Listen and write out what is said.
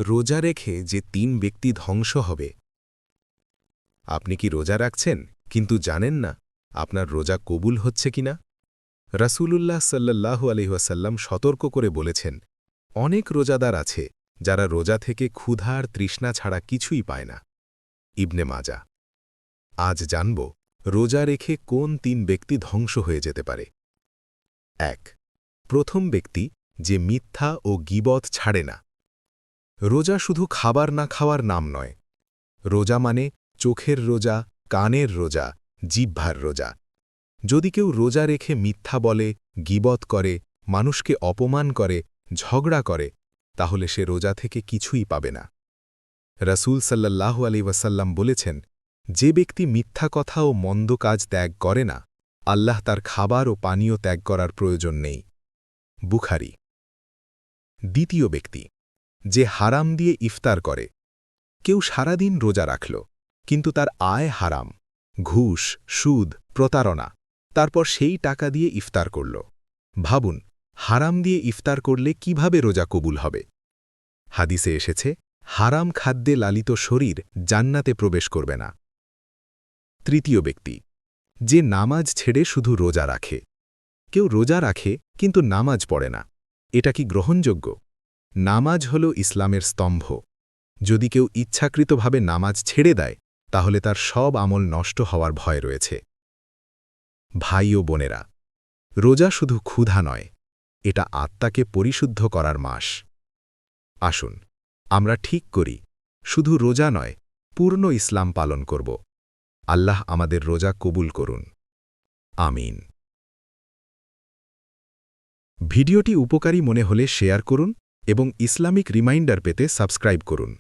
রোজা রেখে যে ৩ ব্যক্তি ধ্বংস হবে। আপনি কি রোজা রাখছেন কিন্তু জানেন না আপনার রোজা কবুল হচ্ছে কিনা? রাসূলুল্লাহ সাল্লাল্লাহু আলাইহি ওয়াসাল্লাম সতর্ক করে বলেছেন, অনেক রোজাদার আছে যারা রোজা থেকে ক্ষুধা আর তৃষ্ণা ছাড়া কিছুই পায় না। ইবনে মাজা। আজ জানব রোজা রেখে কোন ৩ ব্যক্তি ধ্বংস হয়ে যেতে পারে। ১। প্রথম ব্যক্তি যে মিথ্যা ও গীবত ছাড়ে না। রোজা শুধু খাবার না খাওয়ার নাম নয়। রোজা মানে চোখের রোজা, কানের রোজা, জিহ্বার রোজা। যদি কেউ রোজা রেখে মিথ্যা বলে, গীবত করে, মানুষকে অপমান করে, ঝগড়া করে, তাহলে সে রোজা থেকে কিছুই পাবে না। রাসূল সাল্লাল্লাহু আলাইহি ওয়াসাল্লাম বলেছেন, যে ব্যক্তি মিথ্যা কথা ও মন্দ কাজ ত্যাগ করে না, আল্লাহ তার খাবার ও পানীয় ত্যাগ করার প্রয়োজন নেই। বুখারী। দ্বিতীয় ব্যক্তি যে হারাম দিয়ে ইফতার করে। কেউ সারাদিন রোজা রাখল, কিন্তু তার আয় হারাম, ঘুষ, সুদ, প্রতারণা, তারপর সেই টাকা দিয়ে ইফতার করল। ভাবুন, হারাম দিয়ে ইফতার করলে কিভাবে রোজা কবুল হবে? হাদিসে এসেছে, হারাম খাদ্যে লালিত শরীর জান্নাতে প্রবেশ করবে না। তৃতীয় ব্যক্তি যে নামাজ ছেড়ে শুধু রোজা রাখে। কেউ রোজা রাখে কিন্তু নামাজ পড়ে না। এটা কি গ্রহণযোগ্য? নামাজ হল ইসলামের স্তম্ভ। যদি কেউ ইচ্ছাকৃতভাবে নামাজ ছেড়ে দেয়, তাহলে তার সব আমল নষ্ট হওয়ার ভয় রয়েছে। ভাই ও বোনেরা, রোজা শুধু ক্ষুধা নয়, এটা আত্মাকে পরিশুদ্ধ করার মাস। আসুন, আমরা ঠিক করি, শুধু রোজা নয়, পূর্ণ ইসলাম পালন করব। আল্লাহ আমাদের রোজা কবুল করুন। আমিন। ভিডিওটি উপকারী মনে হলে শেয়ার করুন এবং ইসলামিক রিমাইন্ডার পেতে সাবস্ক্রাইব করুন।